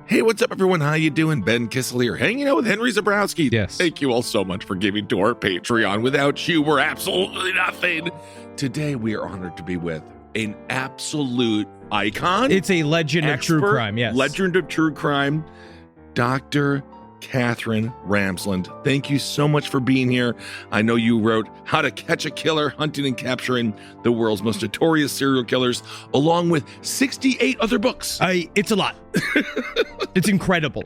Hey, what's up, everyone? How you doing? Ben Kissel here, hanging out with Henry Zabrowski. Yes. Thank you all so much for giving to our Patreon. Without you, we're absolutely nothing. Today, we are honored to be with an absolute icon. It's a legend of true crime, yes. Legend of true crime, Dr. Katherine Ramsland. Thank you so much for being here. I know you wrote How to Catch a Killer, Hunting and Capturing the World's Most Notorious Serial Killers, along with 68 other books. It's a lot. It's incredible.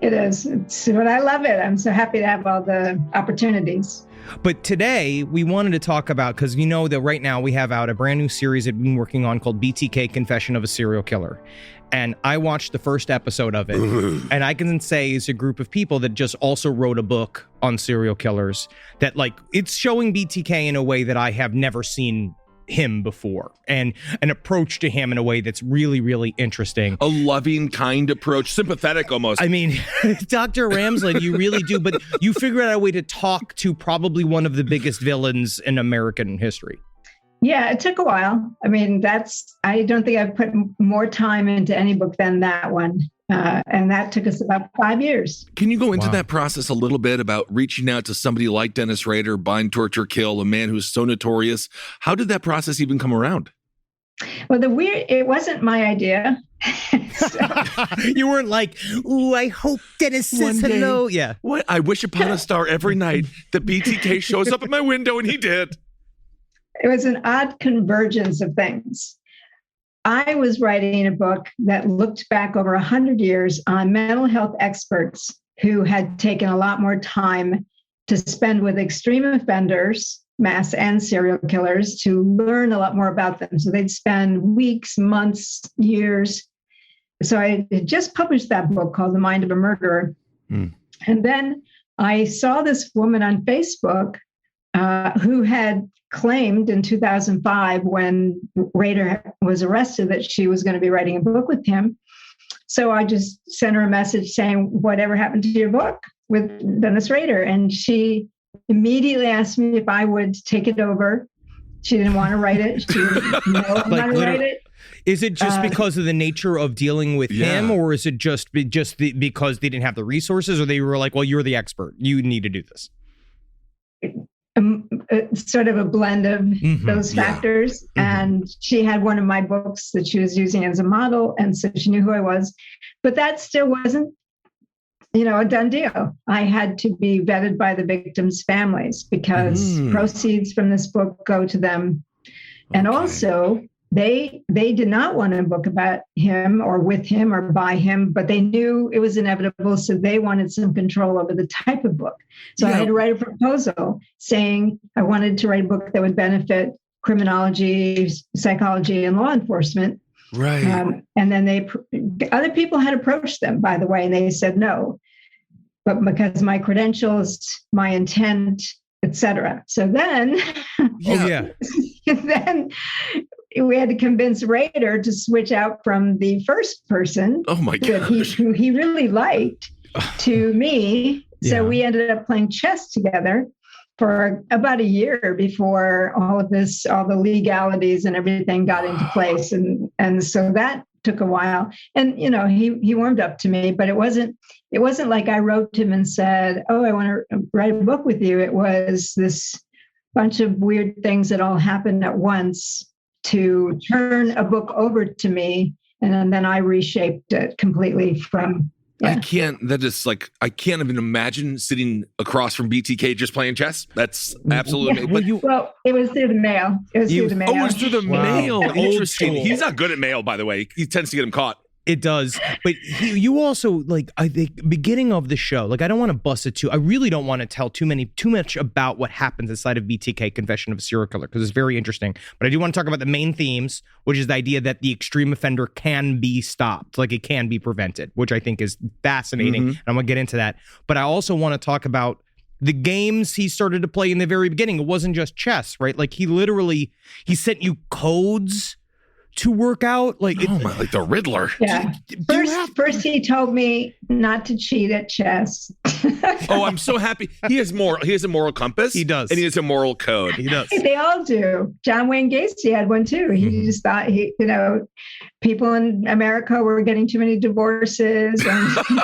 It is. But I love it. I'm so happy to have all the opportunities. But today we wanted to talk about, because you know that right now we have out a brand new series that we've been working on called BTK Confession of a Serial Killer. And I watched the first episode of it. And I can say it's a group of people that just also wrote a book on serial killers that, like, it's showing BTK in a way that I have never seen him before, and an approach to him in a way that's really, really interesting. A loving, kind approach, sympathetic almost. I mean, Dr. Ramsland, you really do, but you figured out a way to talk to probably one of the biggest villains in American history. Yeah, it took a while. I mean, I don't think I've put more time into any book than that one. And that took us about 5 years. Can you go into that process a little bit about reaching out to somebody like Dennis Rader, Bind, Torture, Kill, a man who's so notorious? How did that process even come around? Well, it wasn't my idea. You weren't like, ooh, I hope Dennis says hello. Yeah. What? I wish upon a star every night that BTK shows up at my window, and he did. It was an odd convergence of things. I was writing a book that looked back over 100 years on mental health experts who had taken a lot more time to spend with extreme offenders, mass and serial killers, to learn a lot more about them. So they'd spend weeks, months, years. So I had just published that book called The Mind of a Murderer. And then I saw this woman on Facebook who had claimed in 2005, when Rader was arrested, that she was going to be writing a book with him. So I just sent her a message saying, whatever happened to your book with Dennis Rader? And she immediately asked me if I would take it over. She didn't want to write it. She didn't know how to write it. Is it just because of the nature of dealing with him, or is it just because they didn't have the resources, or they were like, well, you're the expert, you need to do this? Sort of a blend of those factors. And she had one of my books that she was using as a model, and so she knew who I was. But that still wasn't, a done deal. I had to be vetted by the victims' families, because proceeds from this book go to them. And also, they did not want a book about him or with him or by him, but they knew it was inevitable, so they wanted some control over the type of book. So I had to write a proposal saying I wanted to write a book that would benefit criminology, psychology, and law enforcement. Right. And then other people had approached them, by the way, and they said no, but because my credentials, my intent, etc. So then, then we had to convince Rader to switch out from the first person, who he really liked, to me. So we ended up playing chess together for about a year before all the legalities and everything got into place. And so that took a while. And, he warmed up to me, but it wasn't like I wrote him and said, oh, I want to write a book with you. It was this bunch of weird things that all happened at once to turn a book over to me. And then I reshaped it completely from... I can't even imagine sitting across from BTK just playing chess. That's absolutely amazing. Well, it was through the mail. Oh, it was through the mail. Interesting. School. He's not good at mail, by the way. He tends to get him caught. It does. But you also, I think, beginning of the show, I don't want to bust it I really don't want to tell too much about what happens inside of BTK Confession of a Serial Killer, because it's very interesting. But I do want to talk about the main themes, which is the idea that the extreme offender can be stopped, it can be prevented, which I think is fascinating. And I'm going to get into that. But I also want to talk about the games he started to play in the very beginning. It wasn't just chess, right? He sent you codes to work out. Like, like the Riddler. Yeah. First, he told me not to cheat at chess. Oh, I'm so happy. He has a moral compass. He does. And he has a moral code. He does. They all do. John Wayne Gacy had one too. He just thought people in America were getting too many divorces. And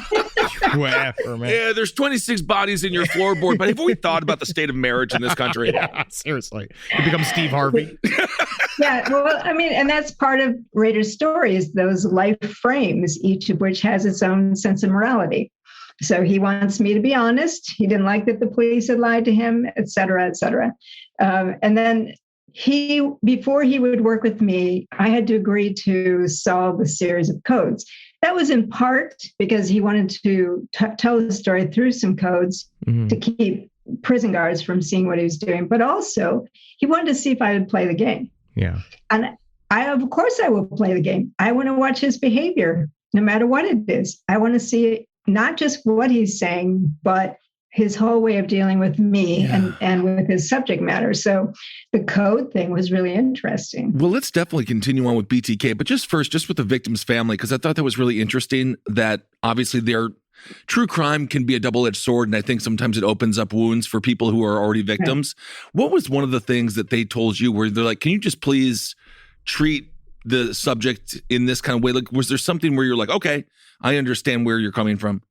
Whatever, man. Yeah, there's 26 bodies in your floorboard, but have we thought about the state of marriage in this country? Yeah, seriously. You become Steve Harvey. Yeah, well, I mean, and that's part of Rader's story is those life frames, each of which has its own sense of morality. So he wants me to be honest. He didn't like that the police had lied to him, et cetera, et cetera. And then before he would work with me, I had to agree to solve a series of codes. That was in part because he wanted to tell the story through some codes to keep prison guards from seeing what he was doing. But also, he wanted to see if I would play the game. Yeah. And of course, I will play the game. I want to watch his behavior, no matter what it is. I want to see not just what he's saying, but his whole way of dealing with me and with his subject matter. So the code thing was really interesting. Well, let's definitely continue on with BTK, but just with the victim's family, because I thought that was really interesting that obviously their true crime can be a double-edged sword, and I think sometimes it opens up wounds for people who are already victims. Right. What was one of the things that they told you where they're like, can you just please treat the subject in this kind of way? Like, was there something where you're like, okay, I understand where you're coming from?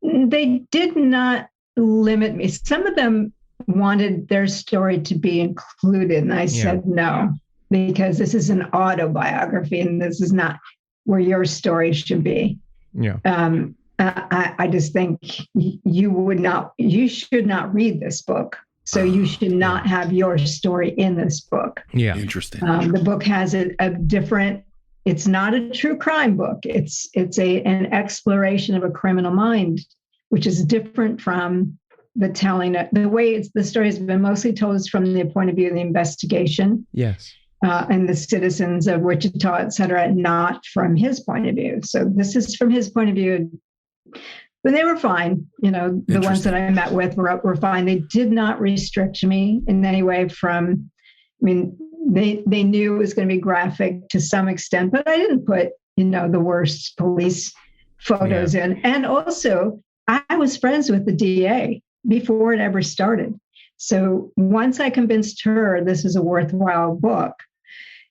They did not limit me. Some of them wanted their story to be included, and I said no, because this is an autobiography, and this is not where your story should be. Yeah. I just think you should not read this book. So you should not have your story in this book. Yeah. Interesting. The book has a different, it's not a true crime book. It's an exploration of a criminal mind, which is different from the way the story has been mostly told is from the point of view of the investigation. Yes. And the citizens of Wichita, et cetera, not from his point of view. So this is from his point of view. But they were fine. The ones that I met with were fine. They did not restrict me in any way they knew it was going to be graphic to some extent, but I didn't put, the worst police photos in. And also, I was friends with the DA before it ever started. So once I convinced her this is a worthwhile book,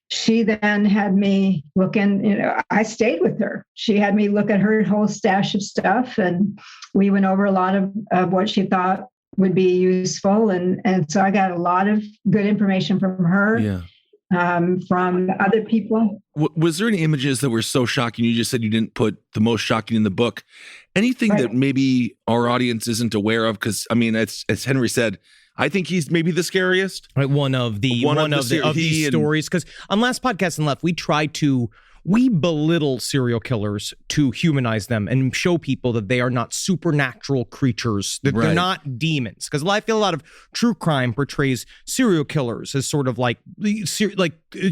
she then had me look in, I stayed with her. She had me look at her whole stash of stuff, and we went over a lot of what she thought would be useful. And so I got a lot of good information from her, from other people. Was there any images that were so shocking? You just said you didn't put the most shocking in the book. Anything that maybe our audience isn't aware of? Because, as Henry said, I think he's maybe the scariest. Right, one of these stories. Because on Last Podcast and Left, we belittle serial killers to humanize them and show people that they are not supernatural creatures, that they're not demons. Because I feel a lot of true crime portrays serial killers as sort of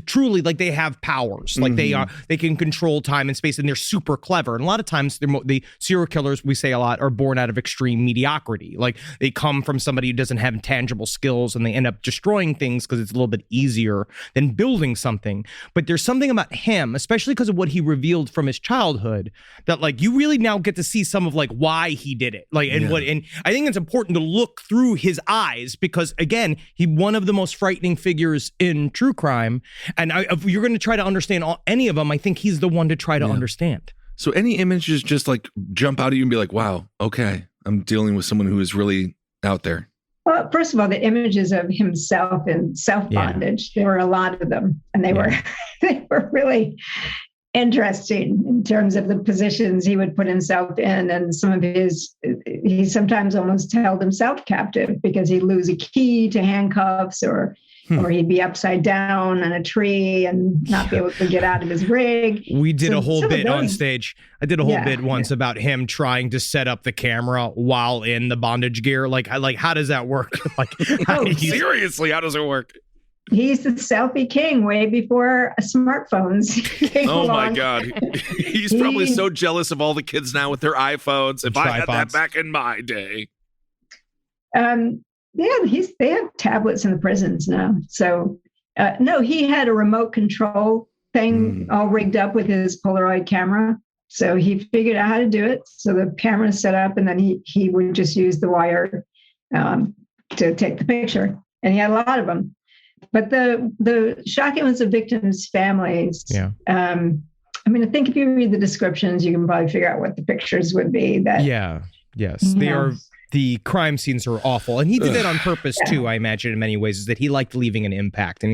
truly like they have powers, like they can control time and space, and they're super clever. And a lot of times the serial killers, we say a lot, are born out of extreme mediocrity. Like they come from somebody who doesn't have tangible skills, and they end up destroying things because it's a little bit easier than building something. But there's something about him, especially because of what he revealed from his childhood, that you really now get to see some of why he did it. And I think it's important to look through his eyes, because again, he's one of the most frightening figures in true crime. And if you're going to try to understand any of them, I think he's the one to try to understand. So any images just jump out at you and be like, wow, okay, I'm dealing with someone who is really out there. Well, first of all, the images of himself in self-bondage, there were a lot of them, and they were really interesting in terms of the positions he would put himself in, and some of he sometimes almost held himself captive because he'd lose a key to handcuffs, or he'd be upside down on a tree and not be able to get out of his rig. We did a whole bit on stage. I did a whole bit once about him trying to set up the camera while in the bondage gear. How does that work? Seriously, how does it work? He's the selfie king way before smartphones came along. My God. He's probably so jealous of all the kids now with their iPhones. If I had that back in my day. They have tablets in the prisons now. So, no, he had a remote control thing all rigged up with his Polaroid camera. So he figured out how to do it. So the camera is set up, and then he would just use the wire to take the picture. And he had a lot of them. But the shocking was the victims' families. Yeah. I mean, I think if you read the descriptions, you can probably figure out what the pictures would be. The crime scenes are awful, and he did that on purpose too. I imagine in many ways is that he liked leaving an impact, and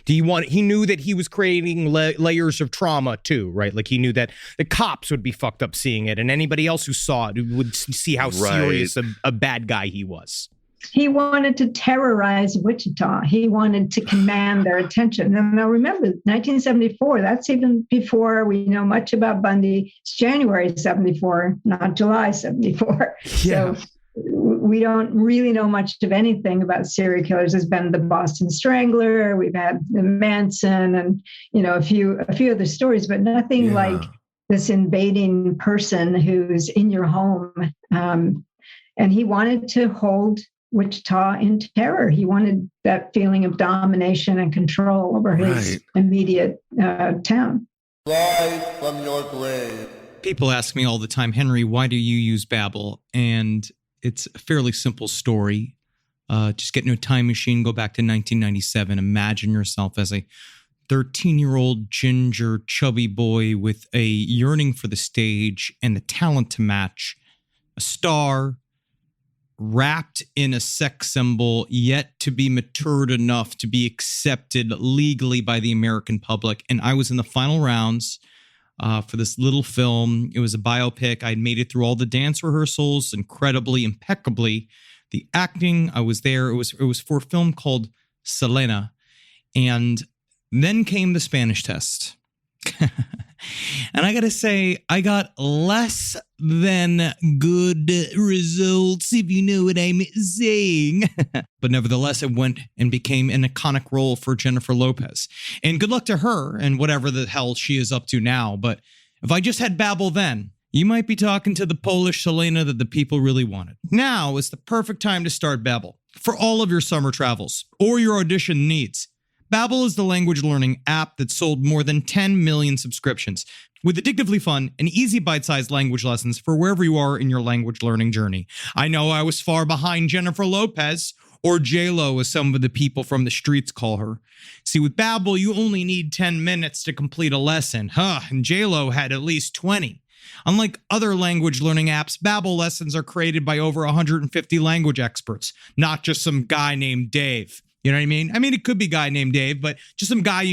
he knew that he was creating layers of trauma too, right? Like he knew that the cops would be fucked up seeing it, and anybody else who saw it would see how serious a bad guy he was. He wanted to terrorize Wichita. He wanted to command their attention. And now remember, 1974, that's even before we know much about Bundy. It's January 74, not July 74. Yeah. So we don't really know much of anything about serial killers. There's been the Boston Strangler. We've had the Manson and, a few other stories, but nothing like this invading person who's in your home. And he wanted to hold Wichita in terror. He wanted that feeling of domination and control over his immediate town. Rise from your grave. People ask me all the time, Henry, why do you use Babbel? And it's a fairly simple story. Just get into a time machine, go back to 1997. Imagine yourself as a 13-year-old ginger, chubby boy with a yearning for the stage and the talent to match. A star, wrapped in a sex symbol, yet to be matured enough to be accepted legally by the American public. And I was in the final rounds for this little film. It was a biopic. I'd made it through all the dance rehearsals incredibly, impeccably. The acting, I was there. It was for a film called Selena. And then came the Spanish test. And I got to say, I got less than good results, if you know what I'm saying. But nevertheless, it went and became an iconic role for Jennifer Lopez. And good luck to her and whatever the hell she is up to now. But if I just had Babbel then, you might be talking to the Polish Selena that the people really wanted. Now is the perfect time to start Babbel for all of your summer travels or your audition needs. Babbel is the language learning app that sold more than 10 million subscriptions, with addictively fun and easy bite-sized language lessons for wherever you are in your language learning journey. I know I was far behind Jennifer Lopez, or J-Lo as some of the people from the streets call her. See, with Babbel, you only need 10 minutes to complete a lesson, and J-Lo had at least 20. Unlike other language learning apps, Babbel lessons are created by over 150 language experts, not just some guy named Dave. You know what I mean? I mean, it could be a guy named Dave, but just some guy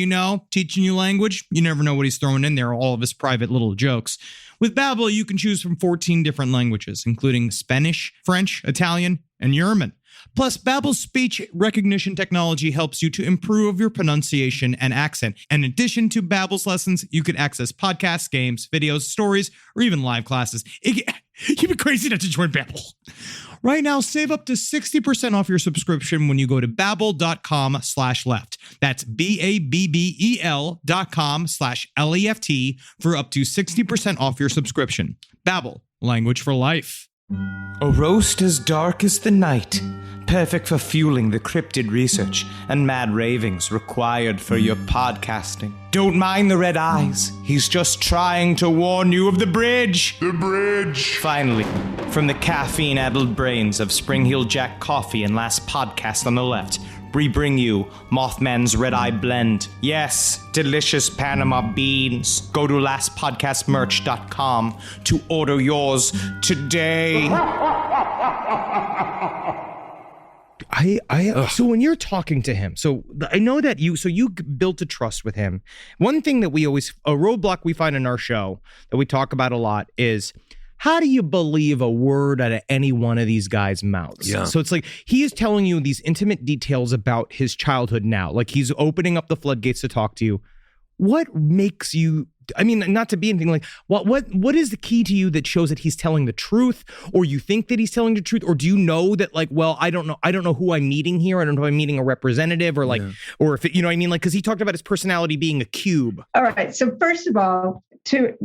teaching you language. You never know what he's throwing in there, all of his private little jokes. With Babbel, you can choose from 14 different languages, including Spanish, French, Italian, and German. Plus, Babbel's speech recognition technology helps you to improve your pronunciation and accent. And in addition to Babbel's lessons, you can access podcasts, games, videos, stories, or even live classes. You'd be crazy not to join Babbel. Right now, save up to 60% off your subscription when you go to babbel.com/left. That's BABBEL.com/LEFT for up to 60% off your subscription. Babbel, language for life. A roast as dark as the night, perfect for fueling the cryptid research and mad ravings required for your podcasting. Don't mind the red eyes, he's just trying to warn you of the bridge. The bridge. Finally, from the caffeine-addled brains of Spring Heel Jack Coffee and Last Podcast on the Left, we bring you Mothman's Red Eye Blend. Yes, delicious Panama beans. Go to lastpodcastmerch.com to order yours today. So when you're talking to him, so I know that you built a trust with him. One thing that a roadblock we find in our show that we talk about a lot is, how do you believe a word out of any one of these guys' mouths? Yeah. So it's like he is telling you these intimate details about his childhood now. Like he's opening up the floodgates to talk to you. What makes you, I mean, not to be anything like, what is the key to you that shows that he's telling the truth, or you think that he's telling the truth, or do you know that, like, well, I don't know who I'm meeting here. I don't know if I'm meeting a representative or or if it, you know what I mean? Like, because he talked about his personality being a cube. All right. So first of all,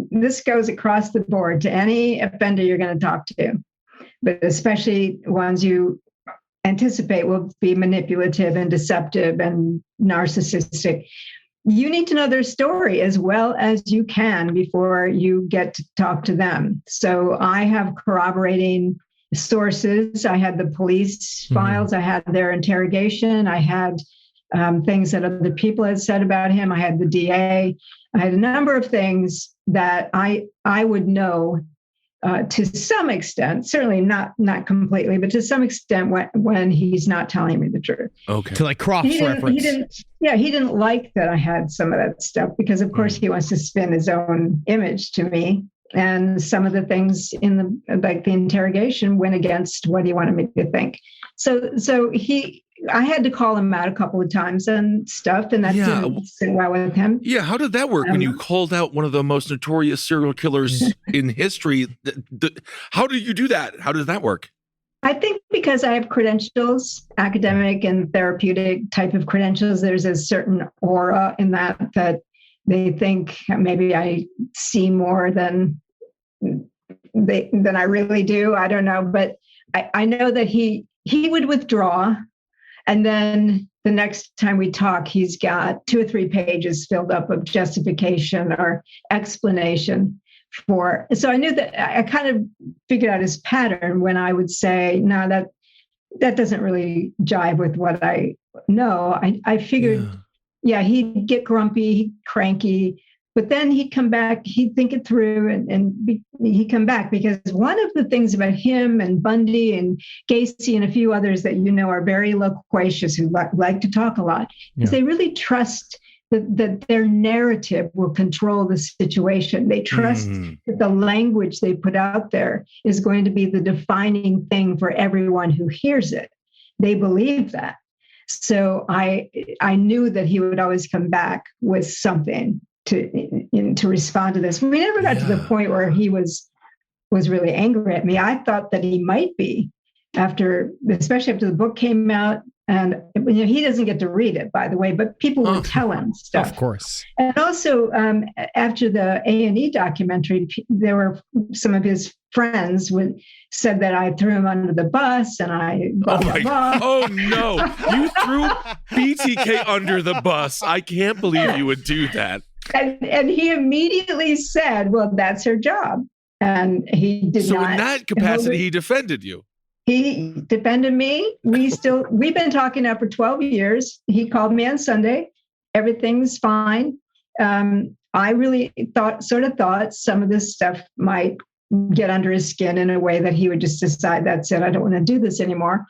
this goes across the board to any offender you're going to talk to, but especially ones you anticipate will be manipulative and deceptive and narcissistic. you need to know their story as well as you can before you get to talk to them. So I have corroborating sources. I had the police files. I had their interrogation. I had things that other people had said about him. I had the DA. I had a number of things that I would know to some extent, certainly not completely, but to some extent when he's not telling me the truth. Okay. To like cross-reference. He didn't like that I had some of that stuff because, of course, he wants to spin his own image to me. And some of the things in the interrogation went against what he wanted me to think. So I had to call him out a couple of times and stuff, and that didn't sit well with him. Yeah, how did that work when you called out one of the most notorious serial killers in history? How did you do that? How does that work? I think because I have credentials, academic and therapeutic type of credentials, there's a certain aura in that they think maybe I see more than I really do. I don't know, but I know that he would withdraw. And then the next time we talk, he's got 2 or 3 pages filled up of justification or explanation for. So I knew that I kind of figured out his pattern when I would say, no, that doesn't really jive with what I know. I figured, he'd get grumpy, cranky, but then he'd come back, he'd think it through he'd come back, because one of the things about him and Bundy and Gacy and a few others that are very loquacious, who like to talk a lot, is they really trust that their narrative will control the situation. They trust that the language they put out there is going to be the defining thing for everyone who hears it. They believe that. So I knew that he would always come back with something to respond to this. We never got to the point where he was really angry at me. I thought that he might be especially after the book came out. And he doesn't get to read it, by the way, but people would tell him stuff. Of course. And also, after the A&E documentary, there were some of his friends said that I threw him under the bus, and I blah, blah, blah. Oh no! You threw BTK under the bus. I can't believe you would do that. And he immediately said, "Well, that's her job," and he did not. So in that capacity, he defended you. He defended me. We've been talking now for 12 years. He called me on Sunday. Everything's fine. I really thought some of this stuff might get under his skin in a way that he would just decide, that's it, I don't want to do this anymore.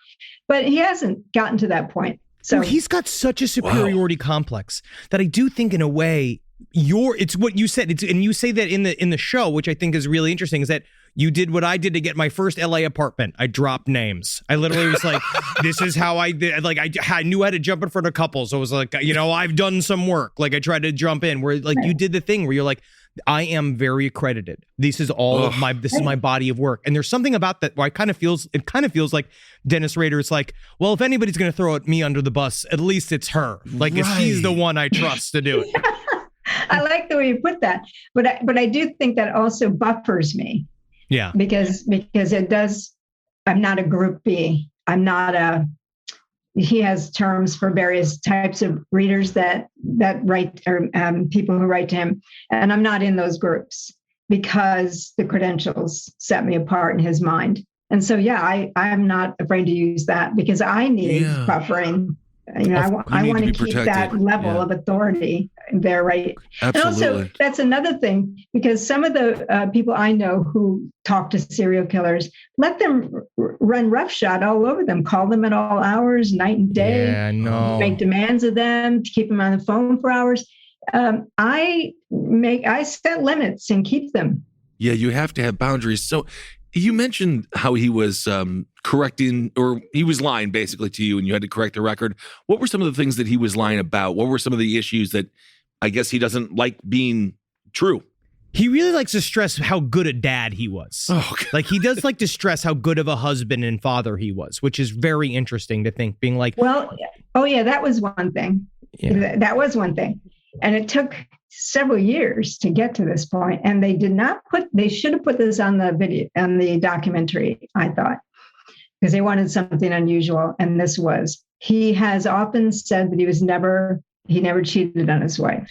But he hasn't gotten to that point. So he's got such a superiority complex that I do think, in a way, it's what you said. And you say that in the show, which I think is really interesting, is that you did what I did to get my first LA apartment. I dropped names. I literally was like, this is how I did. Like, I knew how to jump in front of couples. So it was like, I've done some work. Like, I tried to jump in where, like, you did the thing where you're like, I am very accredited. This is all of this is my body of work. And there's something about that where it kind of feels like Dennis Rader is like, well, if anybody's going to throw me under the bus, at least it's her. Like, if she's the one I trust to do it. I like the way you put that. But I do think that also buffers me. Yeah. Because it does, I'm not a group B. I'm not he has terms for various types of readers that write, or people who write to him. And I'm not in those groups because the credentials set me apart in his mind. And so, I'm not afraid to use that because I need buffering. I want to keep that level of authority there, right? Absolutely. And also, that's another thing, because some of the people I know who talk to serial killers, let them run roughshod all over them, call them at all hours, night and day, make demands of them, to keep them on the phone for hours. I set limits and keep them. Yeah, you have to have boundaries. So you mentioned how he was correcting, or he was lying basically to you, and you had to correct the record. What were some of the things that he was lying about? What were some of the issues that I guess he doesn't like being true? He really likes to stress how good a dad he was. Oh, like, he does like to stress how good of a husband and father he was, which is very interesting to think, being like, that was one thing. Yeah. That was one thing. And it took several years to get to this point. And they should have put this on the video, on the documentary, I thought, because they wanted something unusual. And he has often said that he was never he never cheated on his wife.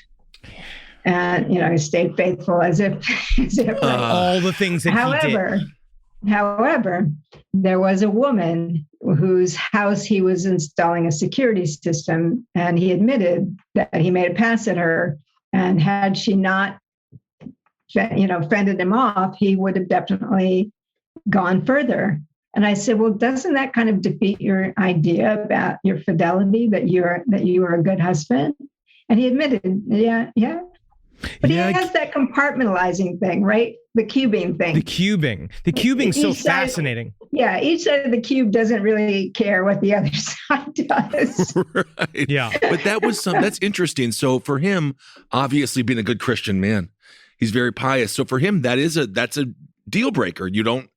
And, he stayed faithful as if all the things that he did. However, there was a woman whose house he was installing a security system, and he admitted that he made a pass at her. And had she not, fended him off, he would have definitely gone further. And I said, well, doesn't that kind of defeat your idea about your fidelity, that you are a good husband? And he admitted, yeah. But he has that compartmentalizing thing, right? The cubing thing. The cubing's so fascinating. Each side of the cube doesn't really care what the other side does. Right. Yeah. But that's interesting. So for him, obviously being a good Christian man, he's very pious. So for him, that's a deal breaker. You don't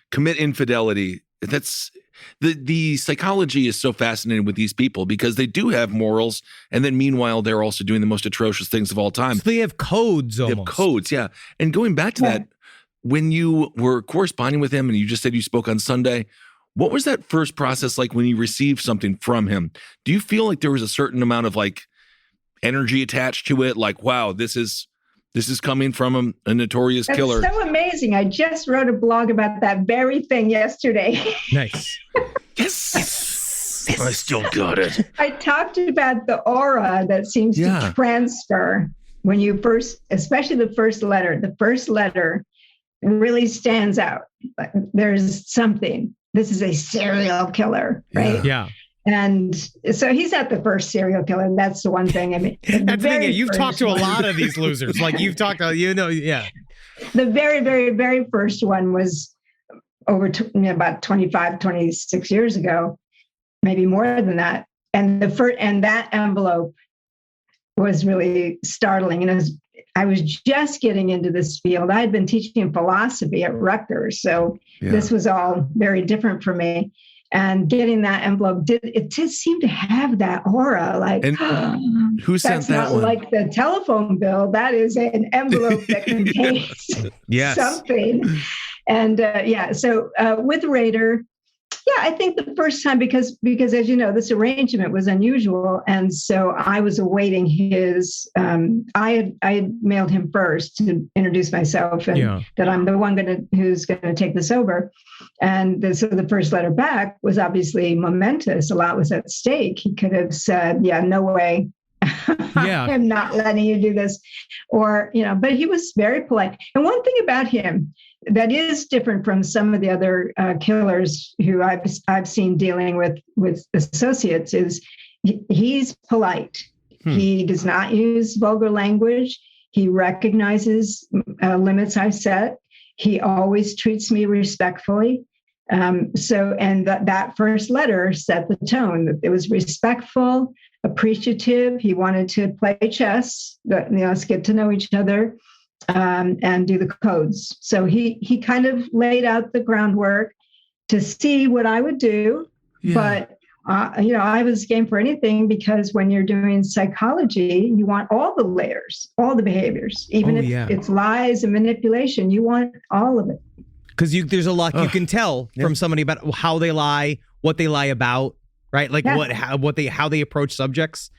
commit infidelity. That's the psychology is so fascinating with these people because they do have morals, and then meanwhile they're also doing the most atrocious things of all time. So they have codes almost. They have codes, yeah. And going back to that, when you were corresponding with him and you just said you spoke on Sunday, what was that first process like when you received something from him? Do you feel like there was a certain amount of like energy attached to it? Like, wow, this is coming from a notorious killer. That's so amazing. I just wrote a blog about that very thing yesterday. Nice. Yes. I still got it. I talked about the aura that seems to transfer when you first, especially the first letter. The first letter really stands out. There's something. This is a serial killer, right? Yeah. And so he's not the first serial killer. That's the one thing. I mean, that's the thing. You've talked to a lot of these losers. Like you've talked to, The very, very, very first one was over about 25, 26 years ago, maybe more than that. And that envelope was really startling. And I was just getting into this field. I had been teaching philosophy at Rutgers, so this was all very different for me. And getting that envelope just seemed to have that aura. Like, and who sent that not one? Like the telephone bill. That is an envelope that contains something. And so with Rader, I think the first time because as you know, this arrangement was unusual, and so I was awaiting his. I had mailed him first to introduce myself and that I'm the one who's going to take this over. And so the first letter back was obviously momentous. A lot was at stake. He could have said, no way. I'm not letting you do this. Or, but he was very polite. And one thing about him that is different from some of the other killers who I've seen dealing with associates is he's polite. He does not use vulgar language. He recognizes limits I've set. He always treats me respectfully. That first letter set the tone. It was respectful, appreciative. He wanted to play chess, let's get to know each other, and do the codes. So he kind of laid out the groundwork to see what I would do. Yeah. But I was game for anything, because when you're doing psychology, you want all the layers, all the behaviors, even if it's lies and manipulation, you want all of it. Because there's a lot you can tell from somebody about how they lie, what they lie about, right? Like how they approach subjects.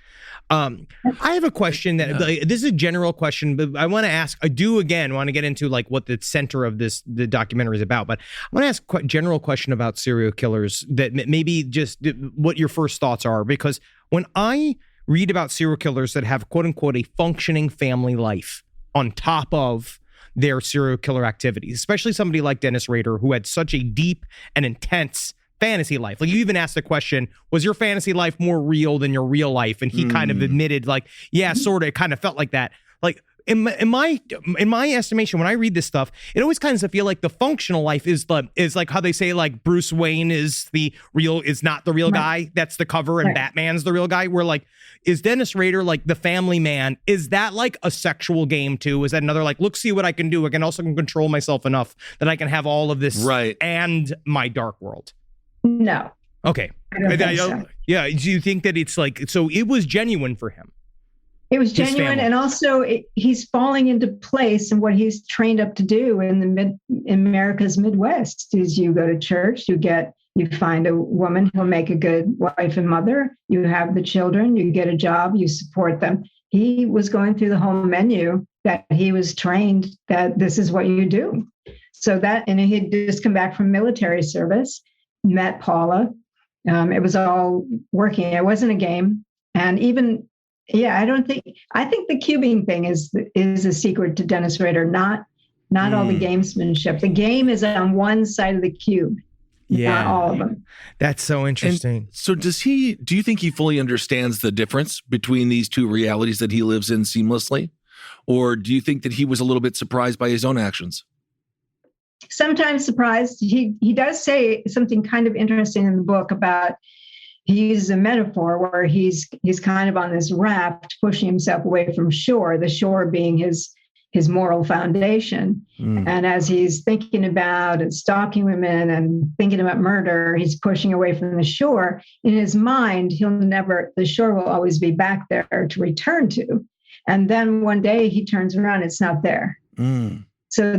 I have a question that this is a general question, but I want to ask. I do again want to get into like what the center of the documentary is about. But I want to ask a general question about serial killers that maybe just what your first thoughts are, because when I read about serial killers that have quote unquote a functioning family life on top of their serial killer activities, especially somebody like Dennis Rader, who had such a deep and intense fantasy life. Like you even asked the question, was your fantasy life more real than your real life? And he kind of admitted like, sort of, it kind of felt like that. Like in my estimation, when I read this stuff, it always kind of feel like the functional life is like how they say like Bruce Wayne is not the real guy. That's the cover, and Batman's the real guy. Where like, is Dennis Rader like the family man? Is that like a sexual game too? Is that another like, look, see what I can do? I can also control myself enough that I can have all of this and my dark world. No. Okay. I don't think so. Yeah. Do you think that it's like, so it was genuine for him? It was genuine, and also he's falling into place. And what he's trained up to do in America's Midwest is you go to church, you get You find a woman who'll make a good wife and mother. You have the children, you get a job, you support them. He was going through the whole menu that he was trained that this is what you do. So that, and he'd just come back from military service, met Paula. It was all working. It wasn't a game. And even, I think the cubing thing is a secret to Dennis Rader, not all the gamesmanship. The game is on one side of the cube, not all of them. That's so interesting. And so do you think he fully understands the difference between these two realities that he lives in seamlessly? Or do you think that he was a little bit surprised by his own actions? Sometimes surprised. He does say something kind of interesting in the book about, he uses a metaphor where he's kind of on this raft pushing himself away from shore, the shore being his moral foundation. And as he's thinking about and stalking women and thinking about murder, he's pushing away from the shore. In his mind, the shore will always be back there to return to. And then one day he turns around, it's not there. So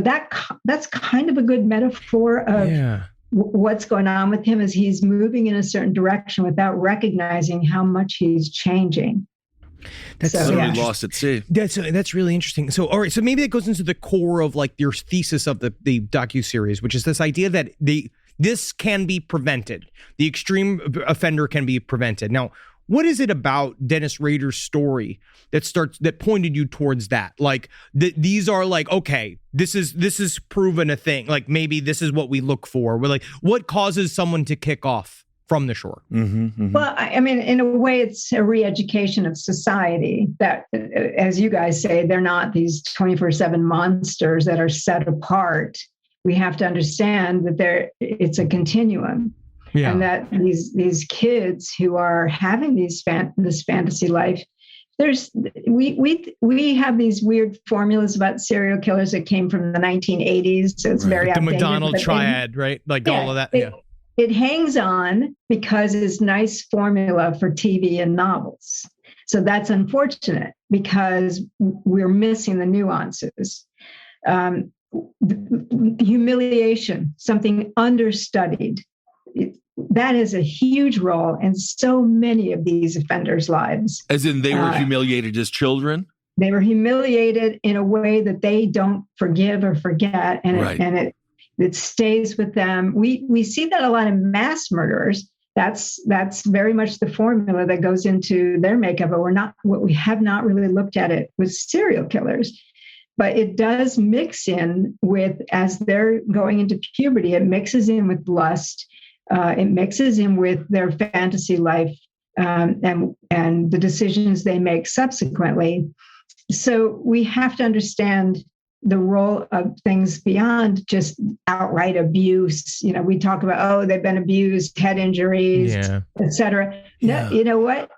that's kind of a good metaphor of what's going on with him, as he's moving in a certain direction without recognizing how much he's changing. That's somebody lost at sea. That's really interesting. So, all right, so maybe that goes into the core of like your thesis of the docuseries, which is this idea that this can be prevented. The extreme offender can be prevented. Now, what is it about Dennis Rader's story that pointed you towards that? Like these are like, okay, this is proven a thing. Like maybe this is what we look for. We're like, what causes someone to kick off from the shore? Well, I mean, in a way, it's a re-education of society that, as you guys say, they're not these 24/7 monsters that are set apart. We have to understand that it's a continuum. Yeah. And that these kids who are having this fantasy life, we have these weird formulas about serial killers that came from the 1980s. So it's very the outdated, McDonald triad, right? Like all of that. It hangs on because it's nice formula for TV and novels. So that's unfortunate because we're missing the nuances. Humiliation, something understudied. That is a huge role in so many of these offenders' lives. As in they were humiliated as children? They were humiliated in a way that they don't forgive or forget, and it stays with them. We see that a lot in mass murderers. That's very much the formula that goes into their makeup, but we have not really looked at it with serial killers. But it does mix in with, as they're going into puberty, it mixes in with lust. It mixes in with their fantasy life and the decisions they make subsequently. So we have to understand the role of things beyond just outright abuse. We talk about, they've been abused, head injuries, etc. No, you know what?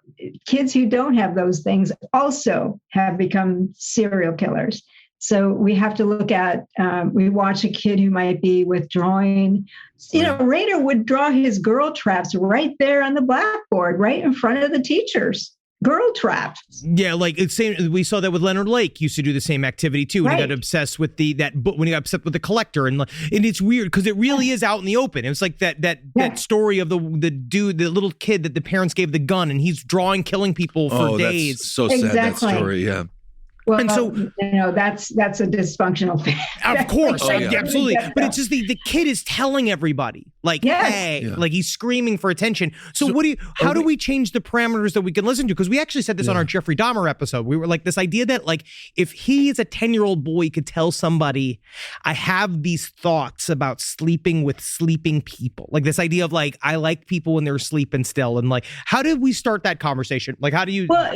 Kids who don't have those things also have become serial killers. So we have to look at, we watch a kid who might be withdrawing. Rader would draw his girl traps right there on the blackboard, right in front of the teachers. Girl traps. Yeah, like it's same. We saw that with Leonard Lake. Used to do the same activity too. When he got obsessed with that book, when he got obsessed with the collector, and it's weird because it really is out in the open. It was like that story of the dude, the little kid that the parents gave the gun, and he's drawing, killing people for days. That's so sad. That story. Yeah. Well, and so that's a dysfunctional thing. Of course, absolutely. But it's just the kid is telling everybody, like, hey, like he's screaming for attention. So how do we change the parameters that we can listen to? Because we actually said this on our Jeffrey Dahmer episode. We were like, this idea that like if he as a 10-year-old boy could tell somebody, I have these thoughts about sleeping with sleeping people, like this idea of like I like people when they're sleeping still, and like how did we start that conversation? Like how do you? Well,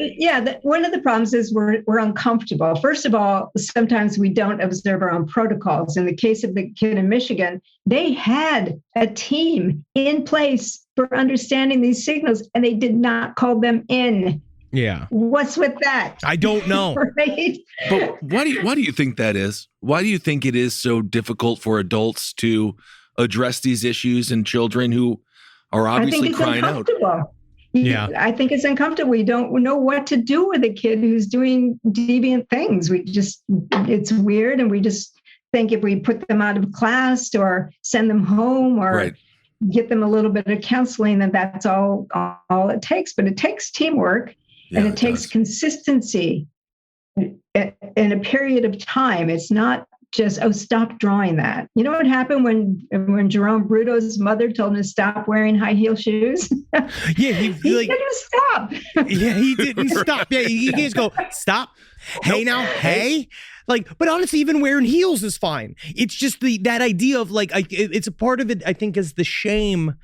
one of the problems is we're uncomfortable. First of all, sometimes we don't observe our own protocols. In the case of the kid in Michigan, they had a team in place for understanding these signals, and they did not call them in. Yeah. What's with that? I don't know. Right? But why do you think that is? Why do you think it is so difficult for adults to address these issues in children who are obviously crying out? I think it's uncomfortable. We don't know what to do with a kid who's doing deviant things. It's weird. And we just think if we put them out of class or send them home or get them a little bit of counseling, and that's all it takes. But it takes teamwork, and it takes consistency in a period of time. It's not just, stop drawing that. You know what happened when Jerome Bruto's mother told him to stop wearing high heel shoes? Yeah, he didn't stop. Yeah, he didn't stop. Yeah, he just go, stop. Hey, now, hey. Like, but honestly, even wearing heels is fine. It's just that idea of like, it's a part of it, I think, is the shame.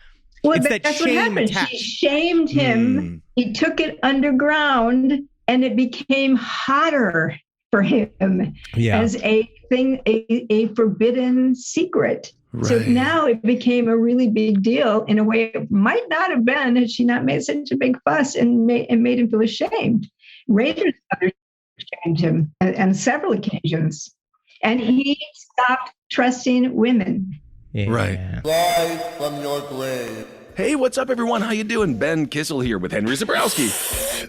Well, it's that's what happened. She shamed him. He took it underground, and it became hotter for him as a thing, a forbidden secret. Right. So now it became a really big deal in a way it might not have been had she not made such a big fuss and made him feel ashamed. Raiders shamed him on several occasions, and he stopped trusting women. Yeah. Right. Rise from your grave. Hey, what's up, everyone? How you doing? Ben Kissel here with Henry Zabrowski.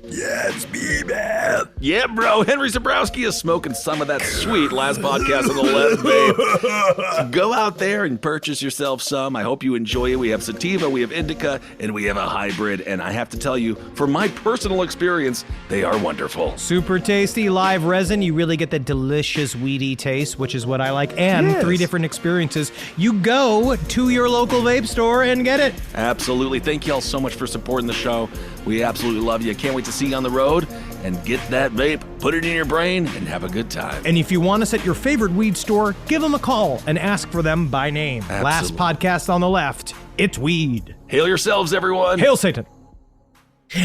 Yeah, it's me, man. Yeah, bro. Henry Zabrowski is smoking some of that sweet last podcast on the left, babe. So go out there and purchase yourself some. I hope you enjoy it. We have sativa, we have indica, and we have a hybrid. And I have to tell you, from my personal experience, they are wonderful. Super tasty live resin. You really get the delicious weedy taste, which is what I like. And 3 different experiences. You go to your local vape store and get it. Absolutely. Thank you all so much for supporting the show. We absolutely love you. Can't wait to see you on the road and get that vape, put it in your brain, and have a good time. And if you want us at your favorite weed store, give them a call and ask for them by name. Absolutely. Last podcast on the left, it's weed. Hail yourselves, everyone. Hail Satan.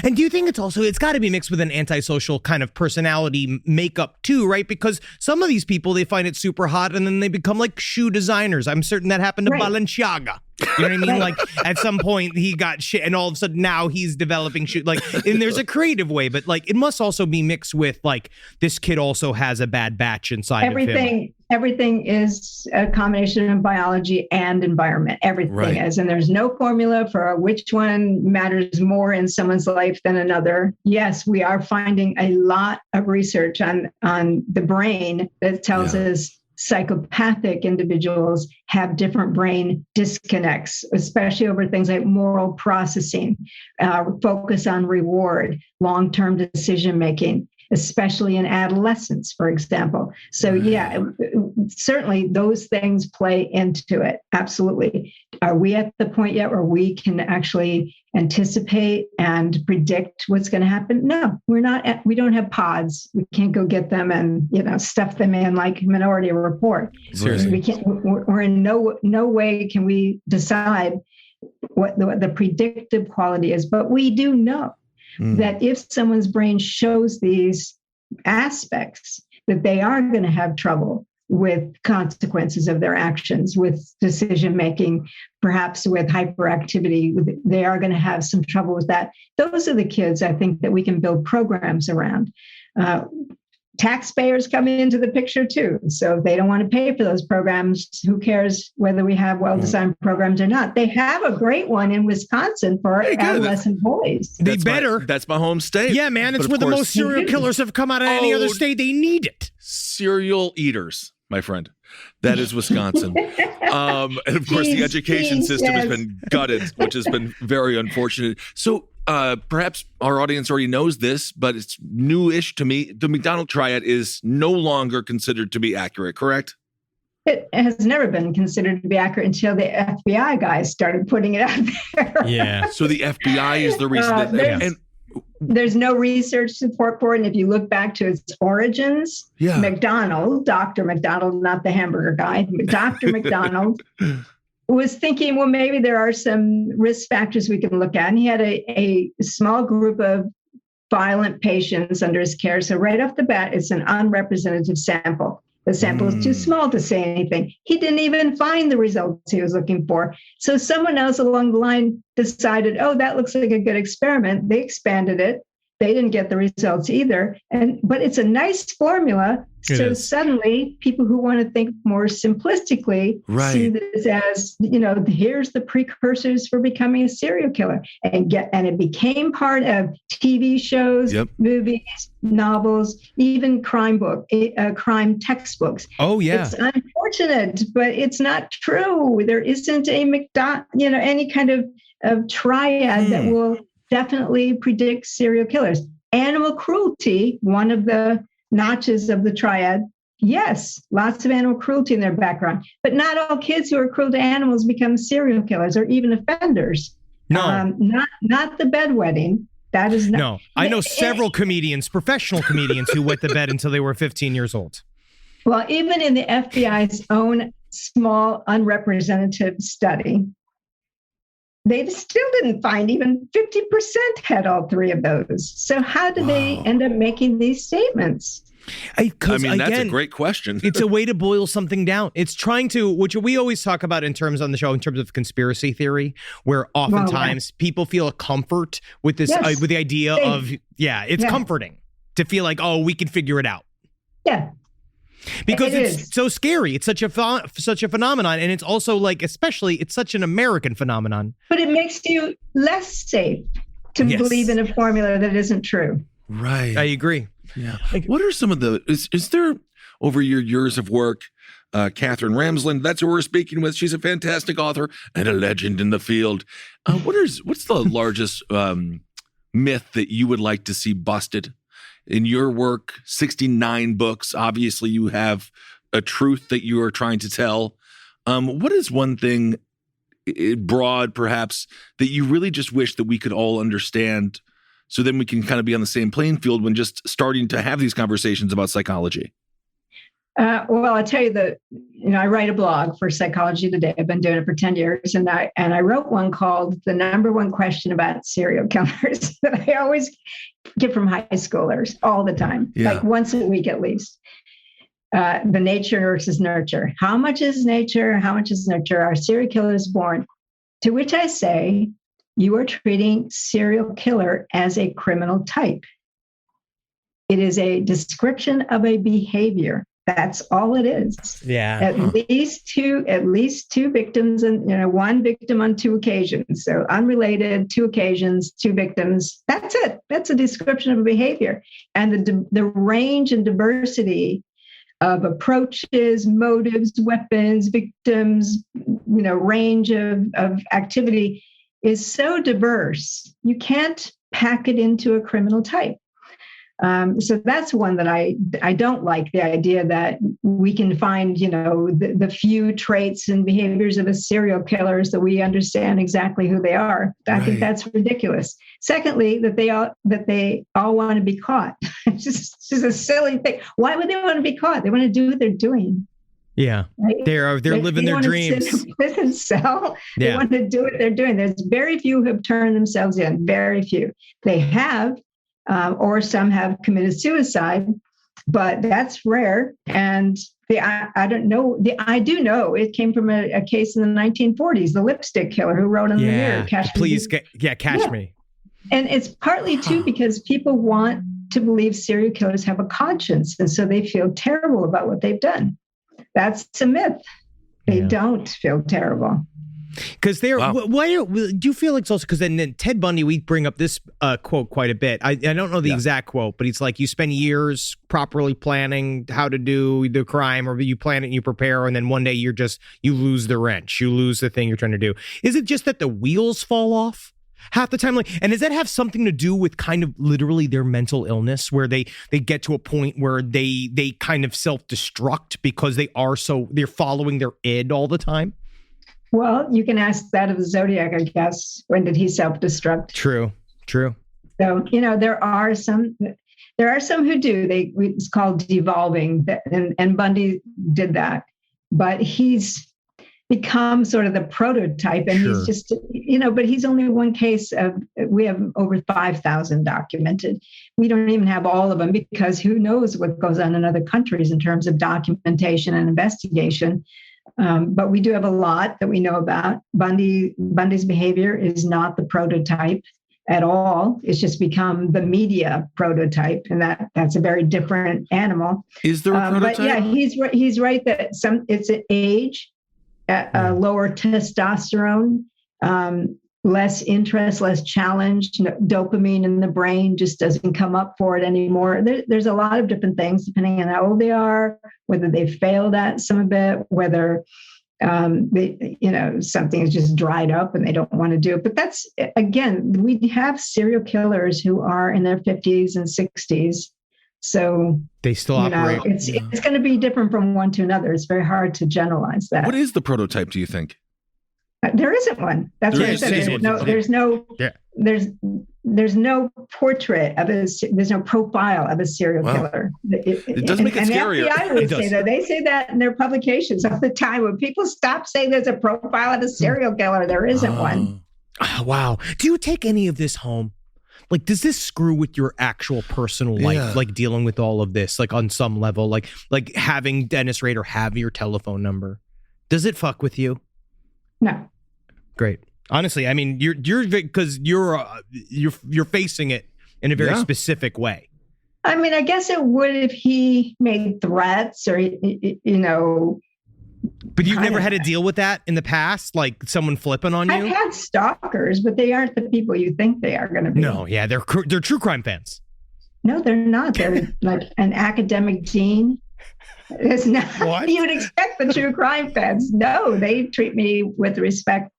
And do you think it's got to be mixed with an antisocial kind of personality makeup too, right? Because some of these people, they find it super hot and then they become like shoe designers. I'm certain that happened to Balenciaga. You know what I mean? Like at some point he got shit and all of a sudden now he's developing shoes. Like, and there's a creative way, but like it must also be mixed with like this kid also has a bad batch inside of him. Everything is a combination of biology and environment. Everything is. And there's no formula for which one matters more in someone's life than another. Yes, we are finding a lot of research on the brain that tells us psychopathic individuals have different brain disconnects, especially over things like moral processing, focus on reward, long-term decision-making, especially in adolescence, for example. So certainly those things play into it. Absolutely. Are we at the point yet where we can actually anticipate and predict what's going to happen? No, we're not. We don't have pods. We can't go get them and stuff them in like Minority Report. Seriously, we can't. We're in no way can we decide what the predictive quality is. But we do know that if someone's brain shows these aspects, that they are going to have trouble with consequences of their actions, with decision making, perhaps with hyperactivity. They are going to have some trouble with that. Those are the kids, I think, that we can build programs around. Taxpayers come into the picture too. So if they don't want to pay for those programs, who cares whether we have well-designed programs or not? They have a great one in Wisconsin for adolescent boys. That's my home state. Yeah, man. It's where the most serial killers have come out of any other state. They need it. Serial eaters, my friend. That is Wisconsin. And of course, the education system has been gutted, which has been very unfortunate. So perhaps our audience already knows this, but it's newish to me. The McDonald triad is no longer considered to be accurate, correct? It has never been considered to be accurate until the FBI guys started putting it out there. Yeah. So the FBI is the reason. There's no research support for it. And if you look back to its origins, McDonald, Dr. McDonald, not the hamburger guy, Dr. McDonald was thinking, well, maybe there are some risk factors we can look at. And he had a small group of violent patients under his care. So right off the bat, it's an unrepresentative sample. The sample is too small to say anything. He didn't even find the results he was looking for. So someone else along the line decided, oh, that looks like a good experiment. They expanded it. They didn't get the results either. But it's a nice formula. So suddenly people who want to think more simplistically see this as, here's the precursors for becoming a serial killer and it became part of TV shows, movies, novels, even crime textbooks. Oh, yeah. It's unfortunate unfortunate, but it's not true. There isn't a any kind of triad that will definitely predict serial killers. Animal cruelty, one of the notches of the triad. Yes, lots of animal cruelty in their background, but not all kids who are cruel to animals become serial killers or even offenders. No, not the bedwetting. That is not. No, I know several comedians, professional comedians, who wet the bed until they were 15 years old. Well, even in the FBI's own small, unrepresentative study, they still didn't find even 50% had all three of those. So how did they end up making these statements? I mean, that's a great question. It's a way to boil something down. It's trying to, which we always talk about in terms on the show, in terms of conspiracy theory, where oftentimes people feel a comfort with this, with the idea of, it's comforting to feel like, oh, we can figure it out. Yeah. Because it's so scary. It's such a phenomenon. And it's also like, especially, it's such an American phenomenon. But it makes you less safe to believe in a formula that isn't true. Right. I agree. Yeah. What are some of the, is there, over your years of work, Katherine Ramsland, that's who we're speaking with. She's a fantastic author and a legend in the field. What's the largest myth that you would like to see busted in your work? 69 books. Obviously, you have a truth that you are trying to tell. What is one thing, broad perhaps, that you really just wish that we could all understand, so then we can kind of be on the same playing field when just starting to have these conversations about psychology? Well, I'll tell you I write a blog for Psychology Today. I've been doing it for 10 years. And I wrote one called The Number One Question About Serial Killers that I always get from high schoolers all the time, like once a week at least. The nature versus nurture. How much is nature? How much is nurture? Are serial killers born? To which I say, you are treating serial killer as a criminal type. It is a description of a behavior. That's all it is. Yeah. At least two victims, and one victim on 2 occasions. So unrelated, 2 occasions, 2 victims. That's it. That's a description of a behavior. And the range and diversity of approaches, motives, weapons, victims, range of activity is so diverse, you can't pack it into a criminal type. So that's one that I don't like, the idea that we can find, the few traits and behaviors of a serial killer so that we understand exactly who they are. I think that's ridiculous. Secondly, that they all want to be caught. It's just a silly thing. Why would they want to be caught? They want to do what they're doing. Yeah, right? They're living their dreams. Sit in a prison cell. They want to do what they're doing. There's very few who have turned themselves in. Very few. They have, or some have committed suicide, but that's rare. And I don't know. I do know it came from a case in the 1940s. The lipstick killer who wrote on the mirror, "Catch me." Catch me. And it's partly too because people want to believe serial killers have a conscience, and so they feel terrible about what they've done. That's a myth. They don't feel terrible. Because why do you feel like it's also because then Ted Bundy, we bring up this quote quite a bit. I don't know the exact quote, but it's like you spend years properly planning how to do the crime, or you plan it and you prepare, and then one day you lose the wrench, you lose the thing you're trying to do. Is it just that the wheels fall off half the time? And does that have something to do with kind of literally their mental illness, where they get to a point where they kind of self-destruct because they're following their id all the time? Well, you can ask that of the Zodiac, I guess. When did he self-destruct? True. So, there are some who do. It's called devolving, and Bundy did that. But he's become sort of the prototype, and he's just, but he's only one case we have over 5,000 documented. We don't even have all of them, because who knows what goes on in other countries in terms of documentation and investigation. But we do have a lot that we know about. Bundy's behavior is not the prototype at all. It's just become the media prototype, and that's a very different animal. Is there a prototype? But yeah, he's right that it's an age, lower testosterone, less interest, less challenge. Dopamine in the brain just doesn't come up for it anymore. There's a lot of different things depending on how old they are, whether they failed at some of it, whether something is just dried up and they don't want to do it. But that's, again, we have serial killers who are in their 50s and 60s. So they still operate. It's going to be different from one to another. It's very hard to generalize that. What is the prototype, do you think? There isn't one. That's what I said. There's no portrait of there's no profile of a serial killer. It does make it scarier. The FBI would say that. They say that in their publications all the time. When people stop saying there's a profile of a serial killer, there isn't one. Wow. Do you take any of this home? Like, does this screw with your actual personal life? Like dealing with all of this, like on some level, like having Dennis Rader have your telephone number. Does it fuck with you? No. Great. Honestly, I mean, you're because you're facing it in a very specific way. I mean, I guess it would if he made threats or But you've never had to deal with that in the past, like someone flipping on you? I've had stalkers, but they aren't the people you think they are going to be. No, yeah, they're true crime fans. No, they're not. They're like an academic gene. It's not what you would expect the true crime fans. No, they treat me with respect.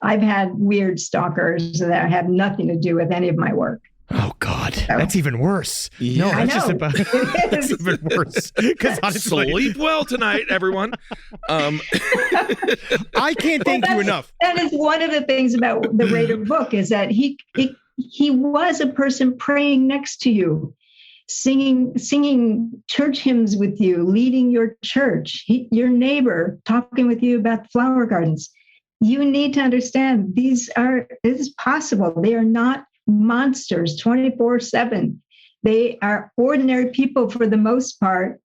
I've had weird stalkers that have nothing to do with any of my work. Oh God, that's even worse. Yeah. No, I that's know. that's even worse. Because honestly, sleep well tonight, everyone. I can't thank you enough. That is one of the things about the Rader book is that he was a person praying next to you, singing church hymns with you, leading your church, your neighbor, talking with you about flower gardens. You need to understand this is possible. They are not monsters 24/7. They are ordinary people for the most part.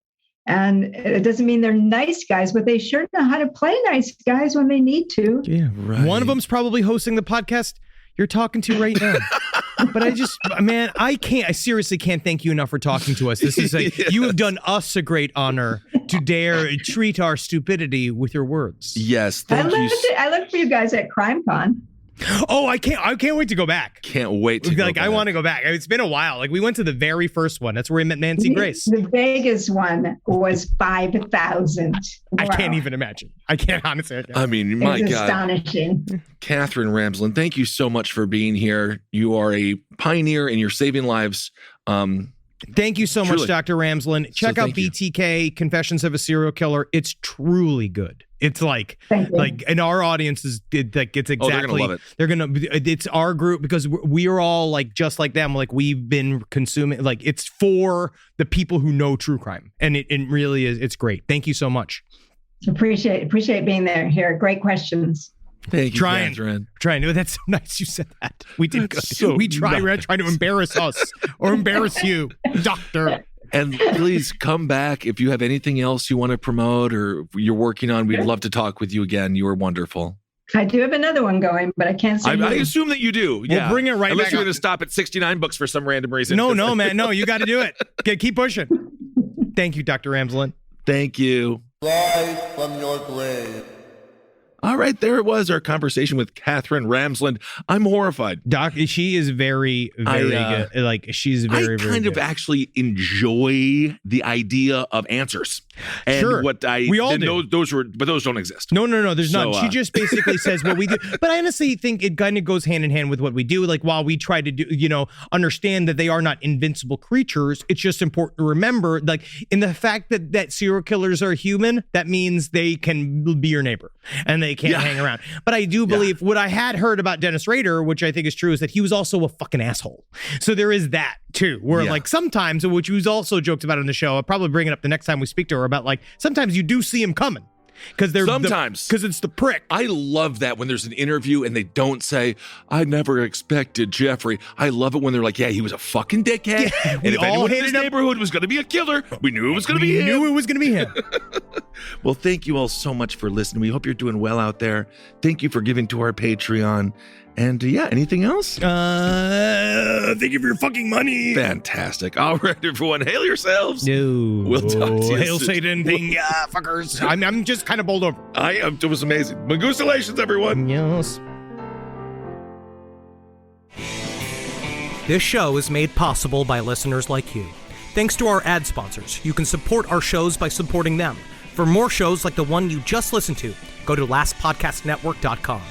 And it doesn't mean they're nice guys, but they sure know how to play nice guys when they need to. Yeah, right. One of them's probably hosting the podcast you're talking to right now. But I seriously can't thank you enough for talking to us. This is you have done us a great honor to dare treat our stupidity with your words. Yes, thank you. I look for you guys at CrimeCon. Oh, I can't wait to go back. Can't wait to go back. I want to go back. It's been a while. Like we went to the very first one. That's where we met Nancy Grace. The Vegas one was 5,000. Wow. I can't even imagine. I can't honestly. I mean, my God. Astonishing. Katherine Ramsland, thank you so much for being here. You are a pioneer and you're saving lives. Thank you so truly. much, Dr. Ramsland. Check out BTK, Confessions of a Serial Killer. It's truly good. It's like in our audience is it's exactly. they're gonna love it. It's our group because we are all like just like them. Like we've been consuming. Like it's for the people who know true crime, and it really is. It's great. Thank you so much. Appreciate being there here. Great questions. Thank you, Katherine. Trying. That's so nice you said that. We did good. So we try. We're trying to embarrass us or embarrass you, Doctor. And please come back if you have anything else you want to promote or you're working on. We'd love to talk with you again. You are wonderful. I do have another one going, but I can't say. I assume that you do. We'll bring it right Unless back. you're going to stop at 69 books for some random reason. No, man. No, you got to do it. Keep pushing. Thank you, Dr. Ramsland. Thank you. Rise from your grave. All right, there it was, our conversation with Katherine Ramsland. I'm horrified. Doc, she is very, very good. Like, she's very, I very kind good. of actually enjoy the idea of answers. And sure. we all do. Those don't exist. No, there's none. She just basically says what we do. But I honestly think it kind of goes hand in hand with what we do. Like, while we try to do, understand that they are not invincible creatures, it's just important to remember, like, in the fact that serial killers are human, that means they can be your neighbor and they can't hang around. But I do believe what I had heard about Dennis Rader, which I think is true, is that he was also a fucking asshole. So there is that too, where like sometimes, which was also joked about on the show, I'll probably bring it up the next time we speak to her, about like sometimes you do see him coming. Because it's the prick. I love that when there's an interview and they don't say, I never expected Jeffrey. I love it when they're like, yeah, he was a fucking dickhead. And if anyone in this neighborhood was going to be a killer, we knew it was going to be him. We knew it was going to be him. Well, thank you all so much for listening. We hope you're doing well out there. Thank you for giving to our Patreon. And anything else? Thank you for your fucking money. Fantastic. All right, everyone, hail yourselves. No. We'll talk to you Hail soon. Satan thing, fuckers. I'm just kind of bowled over. It was amazing. Magusalations, everyone. Yes. This show is made possible by listeners like you. Thanks to our ad sponsors, you can support our shows by supporting them. For more shows like the one you just listened to, go to lastpodcastnetwork.com.